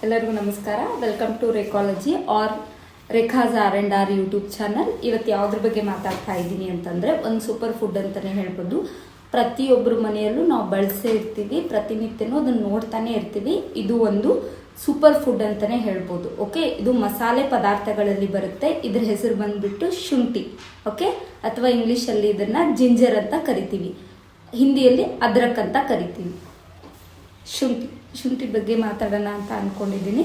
ಎಲ್ಲರಿಗೂ ನಮಸ್ಕಾರ. Welcome to Rekhalogy or Rekha's R&R YouTube channel. ಇವತ್ತು ಯಾವುದ್ರ ಬಗ್ಗೆ ಮಾತಾಡ್ತಾ ಇದ್ದೀನಿ ಅಂತಂದರೆ, ಒಂದು ಸೂಪರ್ ಫುಡ್ ಅಂತಲೇ ಹೇಳ್ಬೋದು. ಪ್ರತಿಯೊಬ್ಬರ ಮನೆಯಲ್ಲೂ ನಾವು ಬಳಸೇ ಇರ್ತೀವಿ, ಪ್ರತಿನಿತ್ಯನೂ ಅದನ್ನು ನೋಡ್ತಾನೆ ಇರ್ತೀವಿ. ಇದು ಒಂದು ಸೂಪರ್ ಫುಡ್ ಅಂತಲೇ ಹೇಳ್ಬೋದು. ಓಕೆ, ಇದು ಮಸಾಲೆ ಪದಾರ್ಥಗಳಲ್ಲಿ ಬರುತ್ತೆ. ಇದ್ರ ಹೆಸರು ಬಂದುಬಿಟ್ಟು ಶುಂಠಿ. ಓಕೆ, ಅಥವಾ ಇಂಗ್ಲೀಷಲ್ಲಿ ಇದನ್ನು ಜಿಂಜರ್ ಅಂತ ಕರಿತೀವಿ, ಹಿಂದಿಯಲ್ಲಿ ಅದ್ರಕ್ ಅಂತ ಕರಿತೀವಿ. ಶುಂಠಿ ಬಗ್ಗೆ ಮಾತಾಡೋಣ ಅಂತ ಅಂದ್ಕೊಂಡಿದ್ದೀನಿ.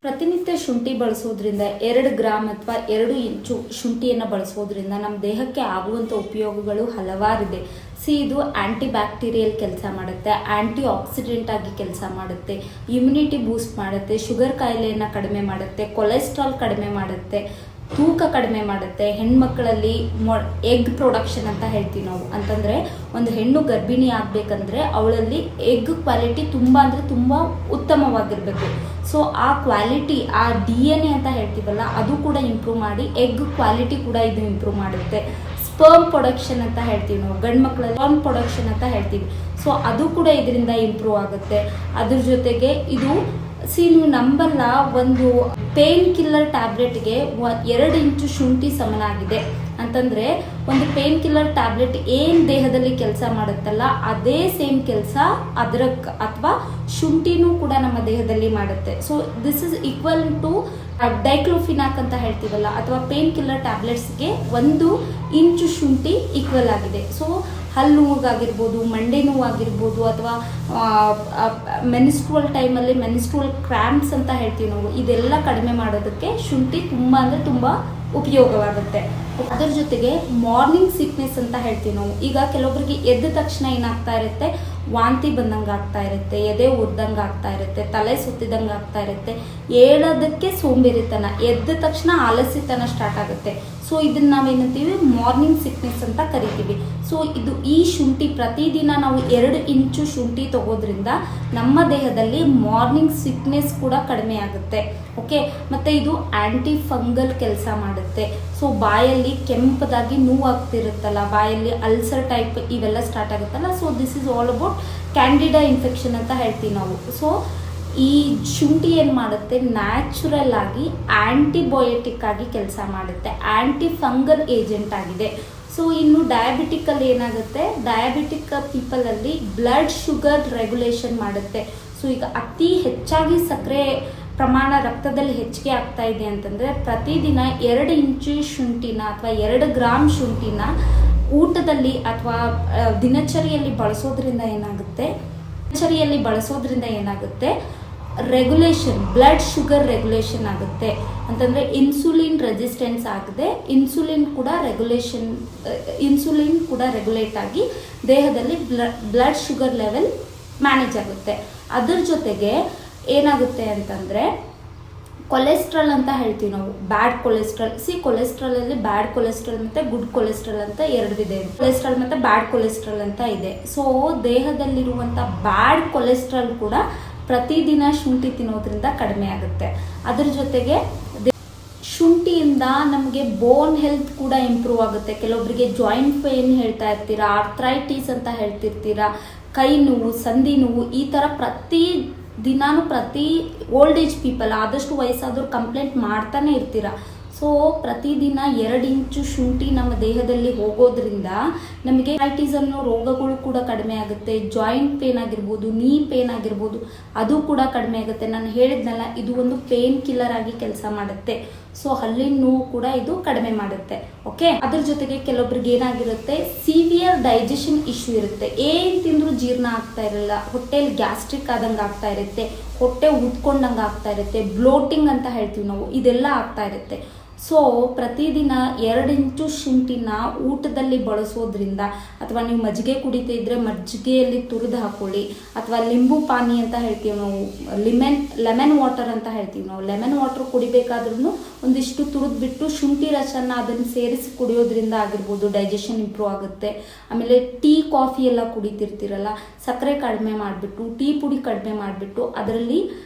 ಪ್ರತಿನಿತ್ಯ ಶುಂಠಿ ಬಳಸೋದ್ರಿಂದ 2 ಗ್ರಾಮ್ ಅಥವಾ 2 ಇಂಚು ಶುಂಠಿಯನ್ನು ಬಳಸೋದ್ರಿಂದ ನಮ್ಮ ದೇಹಕ್ಕೆ ಆಗುವಂಥ ಉಪಯೋಗಗಳು ಹಲವಾರಿದೆ. ಇದು ಆ್ಯಂಟಿ ಬ್ಯಾಕ್ಟೀರಿಯಲ್ ಕೆಲಸ ಮಾಡುತ್ತೆ, ಆ್ಯಂಟಿ ಆಕ್ಸಿಡೆಂಟ್ ಆಗಿ ಕೆಲಸ ಮಾಡುತ್ತೆ, ಇಮ್ಯುನಿಟಿ ಬೂಸ್ಟ್ ಮಾಡುತ್ತೆ, ಶುಗರ್ ಕಾಯಿಲೆಯನ್ನು ಕಡಿಮೆ ಮಾಡುತ್ತೆ, ಕೊಲೆಸ್ಟ್ರಾಲ್ ಕಡಿಮೆ ಮಾಡುತ್ತೆ, ತೂಕ ಕಡಿಮೆ ಮಾಡುತ್ತೆ. ಹೆಣ್ಮಕ್ಳಲ್ಲಿ ಎಗ್ ಪ್ರೊಡಕ್ಷನ್ ಅಂತ ಹೇಳ್ತೀವಿ ನಾವು. ಅಂತಂದರೆ ಒಂದು ಹೆಣ್ಣು ಗರ್ಭಿಣಿ ಆಗಬೇಕಂದ್ರೆ ಅವಳಲ್ಲಿ ಎಗ್ ಕ್ವಾಲಿಟಿ ತುಂಬ ಅಂದರೆ ತುಂಬ ಉತ್ತಮವಾಗಿರಬೇಕು. ಸೊ ಆ ಕ್ವಾಲಿಟಿ, ಆ DNA ಅಂತ ಹೇಳ್ತೀವಲ್ಲ, ಅದು ಕೂಡ ಇಂಪ್ರೂವ್ ಮಾಡಿ ಎಗ್ ಕ್ವಾಲಿಟಿ ಕೂಡ ಇದು ಇಂಪ್ರೂವ್ ಮಾಡುತ್ತೆ. ಸ್ಪರ್ಮ್ ಪ್ರೊಡಕ್ಷನ್ ಅಂತ ಹೇಳ್ತೀವಿ ನಾವು, ಗಂಡು ಮಕ್ಕಳಲ್ಲಿ ಸ್ಪರ್ಮ್ ಪ್ರೊಡಕ್ಷನ್ ಅಂತ ಹೇಳ್ತೀವಿ. ಸೊ ಅದು ಕೂಡ ಇದರಿಂದ ಇಂಪ್ರೂವ್ ಆಗುತ್ತೆ. ಅದ್ರ ಜೊತೆಗೆ ಇದು ನೀವು ನಂಬಲ್ಲ, ಒಂದು ಪೇನ್ ಕಿಲ್ಲರ್ ಟ್ಯಾಬ್ಲೆಟ್ಗೆ 2 ಇಂಚು ಶುಂಠಿ ಸಮನಾಗಿದೆ. ಅಂತಂದರೆ ಒಂದು ಪೇನ್ ಕಿಲ್ಲರ್ ಟ್ಯಾಬ್ಲೆಟ್ ಏನು ದೇಹದಲ್ಲಿ ಕೆಲಸ ಮಾಡುತ್ತಲ್ಲ, ಅದೇ ಸೇಮ್ ಕೆಲಸ ಅದ್ರಕ್ ಅಥವಾ ಶುಂಠಿನೂ ಕೂಡ ನಮ್ಮ ದೇಹದಲ್ಲಿ ಮಾಡುತ್ತೆ. So this is equal to diclofenac ಅಂತ ಹೇಳ್ತೀವಲ್ಲ, ಅಥವಾ ಪೇನ್ ಕಿಲ್ಲರ್ ಟ್ಯಾಬ್ಲೆಟ್ಸ್ಗೆ 1 ಇಂಚು ಶುಂಠಿ ಈಕ್ವಲ್ ಆಗಿದೆ. ಸೊ ಹಲ್ಲು ನೋವಾಗಿರ್ಬೋದು, ಮಂಡೆ ನೋವಾಗಿರ್ಬೋದು, ಅಥವಾ ಮೆನಿಸ್ಟ್ರುವಲ್ ಟೈಮಲ್ಲಿ ಮೆನಿಸ್ಟ್ರುವಲ್ ಕ್ರ್ಯಾಂಪ್ಸ್ ಅಂತ ಹೇಳ್ತೀವಿ ನಾವು, ಇದೆಲ್ಲ ಕಡಿಮೆ ಮಾಡೋದಕ್ಕೆ ಶುಂಠಿ ತುಂಬ ಅಂದರೆ ತುಂಬ ಉಪಯೋಗವಾಗುತ್ತೆ. ಅದರ ಜೊತೆಗೆ ಮಾರ್ನಿಂಗ್ ಸಿಕ್ನೆಸ್ ಅಂತ ಹೇಳ್ತೀವಿ ನಾವು. ಈಗ ಕೆಲವೊಬ್ಬರಿಗೆ ಎದ್ದ ತಕ್ಷಣ ಏನಾಗ್ತಾ ಇರುತ್ತೆ, ವಾಂತಿ ಬಂದಂಗೆ ಆಗ್ತಾ ಇರುತ್ತೆ, ಎದೆ ಉದ್ದಂಗೆ ಆಗ್ತಾ ಇರುತ್ತೆ, ತಲೆ ಸುತ್ತಿದಂಗೆ ಆಗ್ತಾ ಇರುತ್ತೆ, ಹೇಳೋದಕ್ಕೆ ಸೋಂಬೇರಿತನ, ಎದ್ದ ತಕ್ಷಣ ಆಲಸ್ಯತನ ಸ್ಟಾರ್ಟ್ ಆಗುತ್ತೆ. ಸೊ ಇದನ್ನು ನಾವೇನಂತೀವಿ, ಮಾರ್ನಿಂಗ್ ಸಿಕ್ನೆಸ್ ಅಂತ ಕರಿತೀವಿ. ಸೊ ಈ ಶುಂಠಿ ಪ್ರತಿದಿನ ನಾವು 2 ಇಂಚು ಶುಂಠಿ ತಗೋದ್ರಿಂದ ನಮ್ಮ ದೇಹದಲ್ಲಿ ಮಾರ್ನಿಂಗ್ ಸಿಕ್ನೆಸ್ ಕೂಡ ಕಡಿಮೆ ಆಗುತ್ತೆ. ಓಕೆ, ಮತ್ತು ಇದು ಆ್ಯಂಟಿ ಫಂಗಲ್ ಕೆಲಸ ಮಾಡುತ್ತೆ. ಸೊ ಬಾಯಲ್ಲಿ ಕೆಂಪದಾಗಿ ನೋವಾಗ್ತಿರುತ್ತಲ್ಲ, ಬಾಯಲ್ಲಿ ಅಲ್ಸರ್ ಟೈಪ್ ಇವೆಲ್ಲ ಸ್ಟಾರ್ಟ್ ಆಗುತ್ತಲ್ಲ, so this is all about Candida infection ಅಂತ ಹೇಳ್ತೀವಿ ನಾವು. ಸೊ ಈ ಶುಂಠಿ ಏನು ಮಾಡುತ್ತೆ, ನ್ಯಾಚುರಲ್ ಆಗಿ ಆ್ಯಂಟಿಬಯೋಟಿಕ್ ಆಗಿ ಕೆಲಸ ಮಾಡುತ್ತೆ, ಆ್ಯಂಟಿ ಫಂಗಲ್ ಏಜೆಂಟ್ ಆಗಿದೆ. ಸೊ ಇನ್ನು ಡಯಾಬಿಟಿಕಲ್ಲಿ ಏನಾಗುತ್ತೆ, ಡಯಾಬಿಟಿಕ್ ಪೀಪಲಲ್ಲಿ ಬ್ಲಡ್ ಶುಗರ್ ರೆಗ್ಯುಲೇಷನ್ ಮಾಡುತ್ತೆ. ಸೊ ಈಗ ಅತಿ ಹೆಚ್ಚಾಗಿ ಸಕ್ಕರೆ ಪ್ರಮಾಣ ರಕ್ತದಲ್ಲಿ ಹೆಚ್ಚಿಗೆ ಆಗ್ತಾ ಇದೆ ಅಂತಂದರೆ, ಪ್ರತಿದಿನ 2 ಇಂಚು ಶುಂಠಿನ ಅಥವಾ 2 ಗ್ರಾಮ್ ಶುಂಠಿನ ಊಟದಲ್ಲಿ ಅಥವಾ ದಿನಚರಿಯಲ್ಲಿ ಬಳಸೋದ್ರಿಂದ ಏನಾಗುತ್ತೆ, ರೆಗ್ಯುಲೇಷನ್, ಬ್ಲಡ್ ಶುಗರ್ ರೆಗ್ಯುಲೇಷನ್ ಆಗುತ್ತೆ. ಅಂತಂದರೆ ಇನ್ಸುಲಿನ್ ರೆಸಿಸ್ಟೆನ್ಸ್ ಆಗದೆ ಇನ್ಸುಲಿನ್ ಕೂಡ ರೆಗ್ಯುಲೇಟ್ ಆಗಿ ದೇಹದಲ್ಲಿ ಬ್ಲಡ್ ಶುಗರ್ ಲೆವೆಲ್ ಮ್ಯಾನೇಜ್ ಆಗುತ್ತೆ. ಅದರ ಜೊತೆಗೆ ಏನಾಗುತ್ತೆ ಅಂತಂದರೆ, ಕೊಲೆಸ್ಟ್ರಾಲ್ ಅಂತ ಹೇಳ್ತೀವಿ ನಾವು, ಬ್ಯಾಡ್ ಕೊಲೆಸ್ಟ್ರಾಲ್. ಕೊಲೆಸ್ಟ್ರಾಲಲ್ಲಿ ಬ್ಯಾಡ್ ಕೊಲೆಸ್ಟ್ರಾಲ್ ಮತ್ತು ಗುಡ್ ಕೊಲೆಸ್ಟ್ರಾಲ್ ಅಂತ 2 ವಿಧ ಇದೆ. ಕೊಲೆಸ್ಟ್ರಾಲ್ ಮತ್ತು ಬ್ಯಾಡ್ ಕೊಲೆಸ್ಟ್ರಾಲ್ ಅಂತ ಇದೆ. ಸೊ ದೇಹದಲ್ಲಿರುವಂಥ ಬ್ಯಾಡ್ ಕೊಲೆಸ್ಟ್ರಾಲ್ ಕೂಡ ಪ್ರತಿದಿನ ಶುಂಠಿ ತಿನ್ನೋದ್ರಿಂದ ಕಡಿಮೆ ಆಗುತ್ತೆ. ಅದ್ರ ಜೊತೆಗೆ ಶುಂಠಿಯಿಂದ ನಮಗೆ ಬೋನ್ ಹೆಲ್ತ್ ಕೂಡ ಇಂಪ್ರೂವ್ ಆಗುತ್ತೆ. ಕೆಲವೊಬ್ಬರಿಗೆ ಜಾಯಿಂಟ್ ಪೇನ್ ಹೇಳ್ತಾ ಇರ್ತೀರಾ, ಆರ್ಥ್ರೈಟಿಸ್ ಅಂತ ಹೇಳ್ತಿರ್ತೀರಾ, ಕೈ ನೋವು, ಸಂಧಿ ನೋವು, ಈ ಥರ ಪ್ರತಿ ಓಲ್ಡ್ ಏಜ್ ಪೀಪಲ್, ಆದಷ್ಟು ವಯಸ್ಸಾದವ್ರು ಕಂಪ್ಲೇಂಟ್ ಮಾಡ್ತಾನೆ ಇರ್ತೀರ. ಸೊ ಪ್ರತಿದಿನ 2 ಇಂಚು ಶುಂಠಿ ನಮ್ಮ ದೇಹದಲ್ಲಿ ಹೋಗೋದ್ರಿಂದ ನಮಗೆ ಆರ್ಥ್ರೈಟಿಸ್ ಅನ್ನೋ ರೋಗಗಳು ಕೂಡ ಕಡಿಮೆ ಆಗುತ್ತೆ. ಜಾಯಿಂಟ್ ಪೇನ್ ಆಗಿರ್ಬೋದು, ನೀ ಪೇನ್ ಆಗಿರ್ಬೋದು, ಅದು ಕೂಡ ಕಡಿಮೆ ಆಗುತ್ತೆ. ನಾನು ಹೇಳಿದ್ನಲ್ಲ, ಇದು ಒಂದು ಪೇನ್ ಕಿಲ್ಲರ್ ಆಗಿ ಕೆಲಸ ಮಾಡುತ್ತೆ. ಸೊ ಹಲ್ಲಿನ ನೋವು ಕೂಡ ಇದು ಕಡಿಮೆ ಮಾಡುತ್ತೆ. ಓಕೆ, ಅದ್ರ ಜೊತೆಗೆ ಕೆಲವೊಬ್ರಿಗೆ ಏನಾಗಿರುತ್ತೆ, ಸಿವಿಯರ್ ಡೈಜೆಷನ್ ಇಶ್ಯೂ ಇರುತ್ತೆ. ಏನು ತಿಂದರೂ ಜೀರ್ಣ ಆಗ್ತಾ ಇರಲ್ಲ, ಹೊಟ್ಟೆಯಲ್ಲಿ ಗ್ಯಾಸ್ಟ್ರಿಕ್ ಆದಂಗೆ ಆಗ್ತಾ ಇರುತ್ತೆ, ಹೊಟ್ಟೆ ಉದ್ಕೊಂಡಂಗೆ ಆಗ್ತಾ ಇರುತ್ತೆ, ಬ್ಲೋಟಿಂಗ್ ಅಂತ ಹೇಳ್ತೀವಿ ನಾವು, ಇದೆಲ್ಲ ಆಗ್ತಾ ಇರುತ್ತೆ. ಸೊ ಪ್ರತಿದಿನ 2 ಇಂಚು ಶುಂಠಿನ ಊಟದಲ್ಲಿ ಬಳಸೋದ್ರಿಂದ, ಅಥವಾ ನೀವು ಮಜ್ಜಿಗೆ ಕುಡಿತಾ ಇದ್ದರೆ ಮಜ್ಜಿಗೆಯಲ್ಲಿ ತುರಿದು ಹಾಕೊಳ್ಳಿ, ಅಥವಾ ಲಿಂಬು ಪಾನಿ ಅಂತ ಹೇಳ್ತೀವಿ ನಾವು, ಲೆಮನ್ ವಾಟರ್ ಅಂತ ಹೇಳ್ತೀವಿ ನಾವು. ಲೆಮನ್ ವಾಟರ್ ಕುಡಿಬೇಕಾದ್ರೂ ಒಂದಿಷ್ಟು ತುರಿದ್ಬಿಟ್ಟು ಶುಂಠಿ ರಸನ ಅದನ್ನು ಸೇರಿಸಿ ಕುಡಿಯೋದ್ರಿಂದ ಆಗಿರ್ಬೋದು, ಡೈಜೆಷನ್ ಇಂಪ್ರೂವ್ ಆಗುತ್ತೆ. ಆಮೇಲೆ ಟೀ, ಕಾಫಿ ಎಲ್ಲ ಕುಡಿತಿರ್ತೀರಲ್ಲ, ಸಕ್ಕರೆ ಕಡಿಮೆ ಮಾಡಿಬಿಟ್ಟು, ಟೀ ಪುಡಿ ಕಡಿಮೆ ಮಾಡಿಬಿಟ್ಟು ಅದರಲ್ಲಿ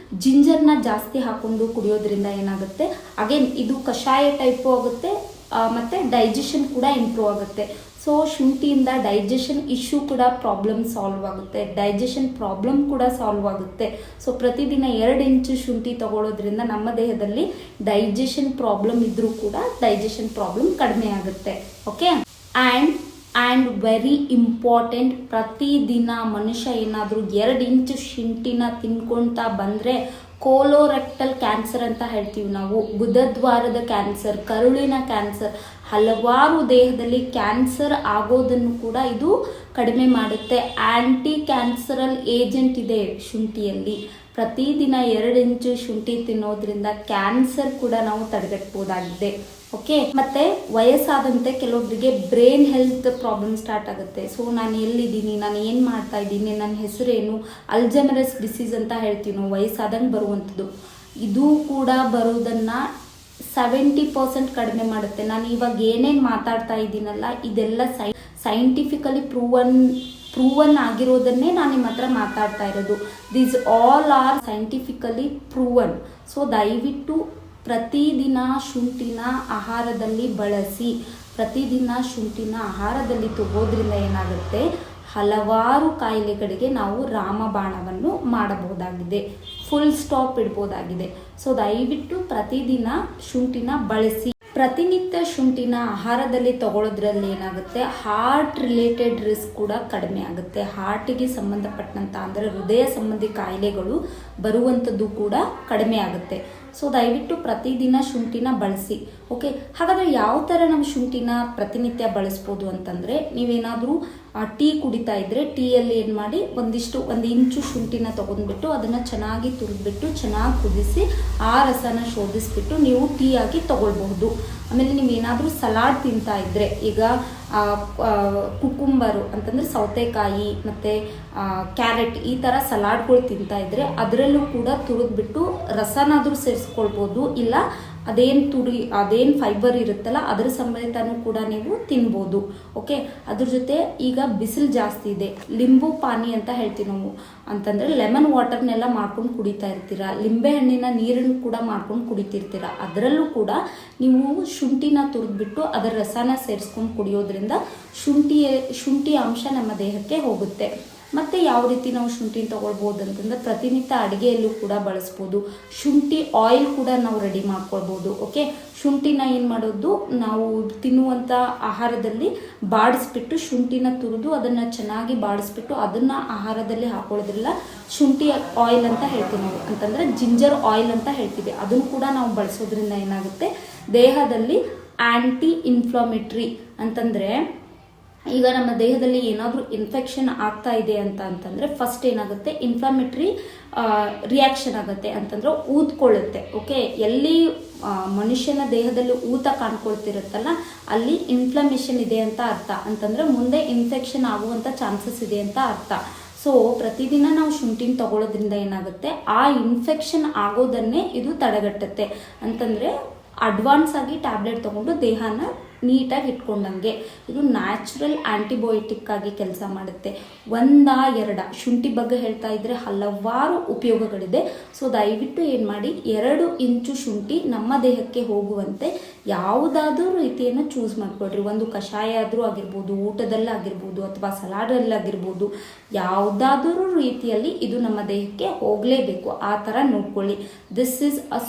ಜಿಂಜರ್ನ ಜಾಸ್ತಿ ಹಾಕೊಂಡು ಕುಡಿಯೋದ್ರಿಂದ ಏನಾಗುತ್ತೆ, ಅಗೇನ್ ಇದು ಕಷಾಯ ಟೈಪು ಆಗುತ್ತೆ, ಮತ್ತು ಡೈಜೆಷನ್ ಕೂಡ ಇಂಪ್ರೂವ್ ಆಗುತ್ತೆ. ಸೊ ಶುಂಠಿಯಿಂದ ಡೈಜೆಷನ್ ಇಶ್ಯೂ ಕೂಡ ಪ್ರಾಬ್ಲಮ್ ಸಾಲ್ವ್ ಆಗುತ್ತೆ, ಡೈಜೆಷನ್ ಪ್ರಾಬ್ಲಮ್ ಕೂಡ ಸಾಲ್ವ್ ಆಗುತ್ತೆ. ಸೊ ಪ್ರತಿದಿನ 2 ಇಂಚು ಶುಂಠಿ ತಗೊಳ್ಳೋದ್ರಿಂದ ನಮ್ಮ ದೇಹದಲ್ಲಿ ಡೈಜೆಷನ್ ಪ್ರಾಬ್ಲಮ್ ಇದ್ದರೂ ಕೂಡ ಡೈಜೆಷನ್ ಪ್ರಾಬ್ಲಮ್ ಕಡಿಮೆ ಆಗುತ್ತೆ. ಓಕೆ, ಆ್ಯಂಡ್ ವೆರಿ ಇಂಪಾರ್ಟೆಂಟ್, ಪ್ರತಿದಿನ ಮನುಷ್ಯ ಏನಾದರೂ 2 ಇಂಚು ಶುಂಠಿನ ತಿನ್ಕೊಳ್ತಾ ಬಂದರೆ ಕೋಲೋರೆಕ್ಟಲ್ ಕ್ಯಾನ್ಸರ್ ಅಂತ ಹೇಳ್ತೀವಿ ನಾವು, ಗುದದ್ವಾರದ ಕ್ಯಾನ್ಸರ್, ಕರುಳಿನ ಕ್ಯಾನ್ಸರ್, ಹಲವಾರು ದೇಹದಲ್ಲಿ ಕ್ಯಾನ್ಸರ್ ಆಗೋದನ್ನು ಕೂಡ ಇದು ಕಡಿಮೆ ಮಾಡುತ್ತೆ. ಆ್ಯಂಟಿ ಕ್ಯಾನ್ಸರಲ್ ಏಜೆಂಟ್ ಇದೆ ಶುಂಠಿಯಲ್ಲಿ. ಪ್ರತಿದಿನ 2 ಇಂಚು ಶುಂಠಿ ತಿನ್ನೋದ್ರಿಂದ ಕ್ಯಾನ್ಸರ್ ಕೂಡ ನಾವು ತಡೆಗಟ್ಟಬಹುದಾಗಿದೆ. ಓಕೆ, ಮತ್ತೆ ವಯಸ್ಸಾದಂತೆ ಕೆಲವೊಬ್ಬರಿಗೆ ಬ್ರೈನ್ ಹೆಲ್ತ್ ಪ್ರಾಬ್ಲಮ್ ಸ್ಟಾರ್ಟ್ ಆಗುತ್ತೆ. ಸೊ ನಾನು ಎಲ್ಲಿದ್ದೀನಿ, ನಾನು ಏನು ಮಾಡ್ತಾ ಇದ್ದೀನಿ, ನನ್ನ ಹೆಸರೇನು, ಅಲ್ಝೈಮರ್ಸ್ ಡಿಸೀಸ್ ಅಂತ ಹೇಳ್ತೀವಿ ನಾವು, ವಯಸ್ಸಾದಂಗೆ ಬರುವಂಥದ್ದು. ಇದು ಕೂಡ ಬರೋದನ್ನು 70% ಕಡಿಮೆ ಮಾಡುತ್ತೆ. ನಾನು ಇವಾಗ ಏನೇನು ಮಾತಾಡ್ತಾ ಇದ್ದೀನಲ್ಲ, ಇದೆಲ್ಲ ಸೈಂಟಿಫಿಕಲಿ ಪ್ರೂವನ್ ಆಗಿರೋದನ್ನೇ ನಾನು ನಿಮ್ಮ ಹತ್ರ ಮಾತಾಡ್ತಾ ಇರೋದು. These all are scientifically proven. So ದಯವಿಟ್ಟು ಪ್ರತಿದಿನ ಶುಂಠಿನ ಆಹಾರದಲ್ಲಿ ಬಳಸಿ. ಪ್ರತಿದಿನ ಶುಂಠಿನ ಆಹಾರದಲ್ಲಿ ತಗೋದ್ರಿಂದ ಏನಾಗುತ್ತೆ, ಹಲವಾರು ಕಾಯಿಲೆಗಳಿಗೆ ನಾವು ರಾಮಬಾಣವನ್ನು ಮಾಡಬಹುದಾಗಿದೆ, ಫುಲ್ ಸ್ಟಾಪ್ ಇಡ್ಬೋದಾಗಿದೆ. ಸೊ ದಯವಿಟ್ಟು ಪ್ರತಿದಿನ ಶುಂಠಿನ ಬಳಸಿ. ಪ್ರತಿನಿತ್ಯ ಶುಂಠಿನ ಆಹಾರದಲ್ಲಿ ತಗೊಳ್ಳೋದ್ರಲ್ಲಿ ಏನಾಗುತ್ತೆ, ಹಾರ್ಟ್ ರಿಲೇಟೆಡ್ ರಿಸ್ಕ್ ಕೂಡ ಕಡಿಮೆ ಆಗುತ್ತೆ. ಹಾರ್ಟಿಗೆ ಸಂಬಂಧಪಟ್ಟಂಥ ಅಂದರೆ ಹೃದಯ ಸಂಬಂಧಿ ಕಾಯಿಲೆಗಳು ಬರುವಂಥದ್ದು ಕೂಡ ಕಡಿಮೆ ಆಗುತ್ತೆ. ಸೊ ದಯವಿಟ್ಟು ಪ್ರತಿದಿನ ಶುಂಠಿನ ಬಳಸಿ. ಓಕೆ, ಹಾಗಾದರೆ ಯಾವ ಥರ ನಾವು ಶುಂಠಿನ ಪ್ರತಿನಿತ್ಯ ಬಳಸ್ಬೋದು ಅಂತಂದರೆ, ನೀವೇನಾದರೂ ಟೀ ಕುಡಿತಾ ಇದ್ದರೆ ಟೀಯಲ್ಲಿ ಏನು ಮಾಡಿ, 1 ಇಂಚು ಶುಂಠಿನ ತೊಗೊಂಡ್ಬಿಟ್ಟು ಅದನ್ನು ಚೆನ್ನಾಗಿ ತುರಿದ್ಬಿಟ್ಟು ಚೆನ್ನಾಗಿ ಕುದಿಸಿ ಆ ರಸನ ಶೋಧಿಸ್ಬಿಟ್ಟು ನೀವು ಟೀ ಆಗಿ ತೊಗೊಳ್ಬಹುದು. ಆಮೇಲೆ ನೀವೇನಾದರೂ ಸಲಾಡ್ ತಿಂತಾ ಇದ್ದರೆ, ಈಗ ಕುಕುಂಬರು ಅಂತಂದರೆ ಸೌತೆಕಾಯಿ ಮತ್ತು ಕ್ಯಾರೆಟ್ ಈ ಥರ ಸಲಾಡ್ಗಳು ತಿಂತಾ ಇದ್ದರೆ ಅದರಲ್ಲೂ ಕೂಡ ತುರಿದ್ಬಿಟ್ಟು ರಸನಾದರೂ ಸೇರಿಸ್ಕೊಳ್ಬೋದು. ಇಲ್ಲ ಅದೇನು ಫೈಬರ್ ಇರುತ್ತಲ್ಲ ಅದರ ಸಮೇತನೂ ಕೂಡ ನೀವು ತಿನ್ಬೋದು. ಓಕೆ, ಅದ್ರ ಜೊತೆ ಈಗ ಬಿಸಿಲು ಜಾಸ್ತಿ ಇದೆ, ಲಿಂಬು ಪಾನಿ ಅಂತ ಹೇಳ್ತೀವಿ ನಾವು, ಅಂತಂದರೆ ಲೆಮನ್ ವಾಟರ್ನೆಲ್ಲ ಮಾಡ್ಕೊಂಡು ಕುಡಿತಾ ಇರ್ತೀರ, ಲಿಂಬೆ ಹಣ್ಣಿನ ನೀರನ್ನು ಕೂಡ ಮಾಡ್ಕೊಂಡು ಕುಡಿತಿರ್ತೀರ. ಅದರಲ್ಲೂ ಕೂಡ ನೀವು ಶುಂಠಿನ ತುರಿದ್ಬಿಟ್ಟು ಅದರ ರಸನ ಸೇರಿಸ್ಕೊಂಡು ಕುಡಿಯೋದ್ರಿಂದ ಶುಂಠಿ ಅಂಶ ನಮ್ಮ ದೇಹಕ್ಕೆ ಹೋಗುತ್ತೆ. ಮತ್ತು ಯಾವ ರೀತಿ ನಾವು ಶುಂಠಿನ ತೊಗೊಳ್ಬೋದು ಅಂತಂದರೆ, ಪ್ರತಿನಿತ್ಯ ಅಡುಗೆಯಲ್ಲೂ ಕೂಡ ಬಳಸ್ಬೋದು. ಶುಂಠಿ ಆಯಿಲ್ ಕೂಡ ನಾವು ರೆಡಿ ಮಾಡ್ಕೊಳ್ಬೋದು. ಓಕೆ, ಶುಂಠಿನ ಏನು ಮಾಡೋದು, ನಾವು ತಿನ್ನುವಂಥ ಆಹಾರದಲ್ಲಿ ಬಾಡಿಸ್ಬಿಟ್ಟು ಶುಂಠಿನ ತುರಿದು ಅದನ್ನು ಚೆನ್ನಾಗಿ ಬಾಡಿಸ್ಬಿಟ್ಟು ಅದನ್ನು ಆಹಾರದಲ್ಲಿ ಹಾಕೊಳ್ಳೋದ್ರಲ್ಲ ಶುಂಠಿ ಆಯಿಲ್ ಅಂತ ಹೇಳ್ತೀವಿ ನಾವು, ಅಂತಂದರೆ ಜಿಂಜರ್ ಆಯಿಲ್ ಅಂತ ಹೇಳ್ತೀವಿ. ಅದನ್ನು ಕೂಡ ನಾವು ಬಳಸೋದ್ರಿಂದ ಏನಾಗುತ್ತೆ, ದೇಹದಲ್ಲಿ ಆ್ಯಂಟಿ ಇನ್ಫ್ಲಮೇಟ್ರಿ ಅಂತಂದರೆ, ಈಗ ನಮ್ಮ ದೇಹದಲ್ಲಿ ಏನಾದರೂ ಇನ್ಫೆಕ್ಷನ್ ಆಗ್ತಾ ಇದೆ ಅಂತಂದರೆ ಫಸ್ಟ್ ಏನಾಗುತ್ತೆ, ಇನ್ಫ್ಲಮೇಟ್ರಿ ರಿಯಾಕ್ಷನ್ ಆಗುತ್ತೆ, ಅಂತಂದರೆ ಊದ್ಕೊಳ್ಳುತ್ತೆ. ಓಕೆ, ಎಲ್ಲಿ ಮನುಷ್ಯನ ದೇಹದಲ್ಲಿ ಊತ ಕಾಣ್ಕೊಳ್ತಿರುತ್ತಲ್ಲ ಅಲ್ಲಿ ಇನ್ಫ್ಲಮೇಷನ್ ಇದೆ ಅಂತ ಅರ್ಥ, ಅಂತಂದರೆ ಮುಂದೆ ಇನ್ಫೆಕ್ಷನ್ ಆಗುವಂಥ ಚಾನ್ಸಸ್ ಇದೆ ಅಂತ ಅರ್ಥ. ಸೊ ಪ್ರತಿದಿನ ನಾವು ಶುಂಠಿನ ತಗೊಳ್ಳೋದ್ರಿಂದ ಏನಾಗುತ್ತೆ, ಆ ಇನ್ಫೆಕ್ಷನ್ ಆಗೋದನ್ನೇ ಇದು ತಡೆಗಟ್ಟುತ್ತೆ. ಅಂತಂದರೆ ಅಡ್ವಾನ್ಸ್ ಆಗಿ ಟ್ಯಾಬ್ಲೆಟ್ ತೊಗೊಂಡು ದೇಹನ ನೀಟಾಗಿ ಇಟ್ಕೊಂಡಂಗೆ ಇದು ನ್ಯಾಚುರಲ್ ಆ್ಯಂಟಿಬಯೋಟಿಕ್ ಆಗಿ ಕೆಲಸ ಮಾಡುತ್ತೆ. 1-2 ಶುಂಠಿ ಬಗ್ಗೆ ಹೇಳ್ತಾ ಇದ್ದರೆ ಹಲವಾರು ಉಪಯೋಗಗಳಿದೆ. ಸೊ ದಯವಿಟ್ಟು ಏನು ಮಾಡಿ, 2 ಇಂಚು ಶುಂಠಿ ನಮ್ಮ ದೇಹಕ್ಕೆ ಹೋಗುವಂತೆ ಯಾವುದಾದ್ರೂ ರೀತಿಯನ್ನು ಚೂಸ್ ಮಾಡಿಕೊಡ್ರಿ. ಒಂದು ಕಷಾಯ ಆದರೂ ಆಗಿರ್ಬೋದು, ಊಟದಲ್ಲಾಗಿರ್ಬೋದು, ಅಥವಾ ಸಲಾಡಲ್ಲಾಗಿರ್ಬೋದು, ಯಾವುದಾದ್ರೂ ರೀತಿಯಲ್ಲಿ ಇದು ನಮ್ಮ ದೇಹಕ್ಕೆ ಹೋಗಲೇಬೇಕು, ಆ ಥರ ನೋಡ್ಕೊಳ್ಳಿ. This is a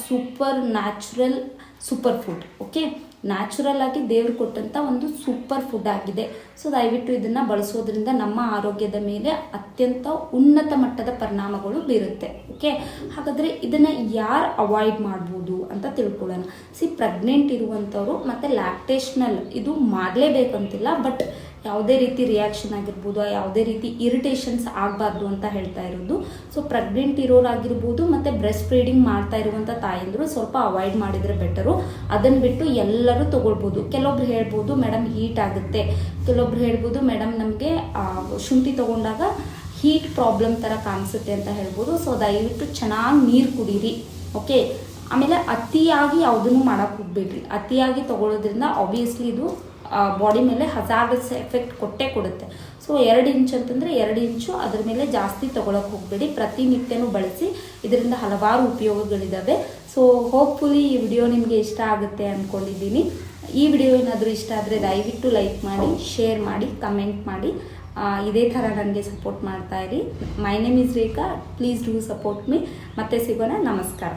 super food. Okay, natural ಆಗಿ ದೇವರು ಕೊಟ್ಟಂಥ ಒಂದು ಸೂಪರ್ ಫುಡ್ ಆಗಿದೆ. ಸೊ ದಯವಿಟ್ಟು ಇದನ್ನು ಬಳಸೋದ್ರಿಂದ ನಮ್ಮ ಆರೋಗ್ಯದ ಮೇಲೆ ಅತ್ಯಂತ ಉನ್ನತ ಮಟ್ಟದ ಪರಿಣಾಮಗಳು ಬೀರುತ್ತೆ. ಓಕೆ, ಹಾಗಾದರೆ ಇದನ್ನು ಯಾರು ಅವಾಯ್ಡ್ ಮಾಡ್ಬೋದು ಅಂತ ತಿಳ್ಕೊಳ್ಳೋಣ. ಪ್ರೆಗ್ನೆಂಟ್ ಇರುವಂಥವ್ರು ಮತ್ತು ಲ್ಯಾಕ್ಟೇಷನಲ್ ಇದು ಮಾಡಲೇಬೇಕಂತಿಲ್ಲ, ಬಟ್ ಯಾವುದೇ ರೀತಿ ರಿಯಾಕ್ಷನ್ ಆಗಿರ್ಬೋದು, ಯಾವುದೇ ರೀತಿ ಇರಿಟೇಷನ್ಸ್ ಆಗಬಾರ್ದು ಅಂತ ಹೇಳ್ತಾ ಇರೋದು. ಸೊ ಪ್ರೆಗ್ನೆಂಟ್ ಇರೋರಾಗಿರ್ಬೋದು ಮತ್ತು ಬ್ರೆಸ್ಟ್ ಫೀಡಿಂಗ್ ಮಾಡ್ತಾ ಇರುವಂಥ ತಾಯಂದರು ಸ್ವಲ್ಪ ಅವಾಯ್ಡ್ ಮಾಡಿದರೆ ಬೆಟರು. ಅದನ್ನು ಬಿಟ್ಟು ಎಲ್ಲರೂ ತೊಗೊಳ್ಬೋದು. ಕೆಲವೊಬ್ರು ಹೇಳ್ಬೋದು ಮೇಡಮ್ ಹೀಟ್ ಆಗುತ್ತೆ, ಕೆಲವೊಬ್ರು ಹೇಳ್ಬೋದು ಮೇಡಮ್ ನಮಗೆ ಶುಂಠಿ ತೊಗೊಂಡಾಗ ಹೀಟ್ ಪ್ರಾಬ್ಲಮ್ ಥರ ಕಾಣಿಸುತ್ತೆ ಅಂತ ಹೇಳ್ಬೋದು. ಸೊ ದಯವಿಟ್ಟು ಚೆನ್ನಾಗಿ ನೀರು ಕುಡೀರಿ. ಓಕೆ, ಆಮೇಲೆ ಅತಿಯಾಗಿ ಯಾವುದನ್ನು ಮಾಡೋಕ್ಕೆ ಹೋಗ್ಬೇಡ್ರಿ. ಅತಿಯಾಗಿ ತೊಗೊಳೋದ್ರಿಂದ ಆಬ್ವಿಯಸ್ಲಿ ಇದು ಬಾಡಿ ಮೇಲೆ ಹಜಾರ್ಡಸ್ ಎಫೆಕ್ಟ್ ಕೊಡುತ್ತೆ. ಸೊ 2 ಇಂಚ್ ಅಂತಂದರೆ 2 ಇಂಚು, ಅದರ ಮೇಲೆ ಜಾಸ್ತಿ ತೊಗೊಳಕ್ಕೆ ಹೋಗಬೇಡಿ. ಪ್ರತಿನಿತ್ಯನೂ ಬಳಸಿ, ಇದರಿಂದ ಹಲವಾರು ಉಪಯೋಗಗಳಿದ್ದಾವೆ. ಸೊ ಹೋಪ್ಫುಲಿ ಈ ವಿಡಿಯೋ ನಿಮಗೆ ಇಷ್ಟ ಆಗುತ್ತೆ ಅಂದ್ಕೊಂಡಿದ್ದೀನಿ. ಈ ವಿಡಿಯೋ ಏನಾದರೂ ಇಷ್ಟ ಆದರೆ ದಯವಿಟ್ಟು ಲೈಕ್ ಮಾಡಿ, ಶೇರ್ ಮಾಡಿ, ಕಮೆಂಟ್ ಮಾಡಿ. ಇದೇ ಥರ ನನಗೆ ಸಪೋರ್ಟ್ ಮಾಡ್ತಾ ಇರಿ. My name is Rekha. Please do support me. ಮತ್ತೆ ಸಿಗೋಣ. ನಮಸ್ಕಾರ.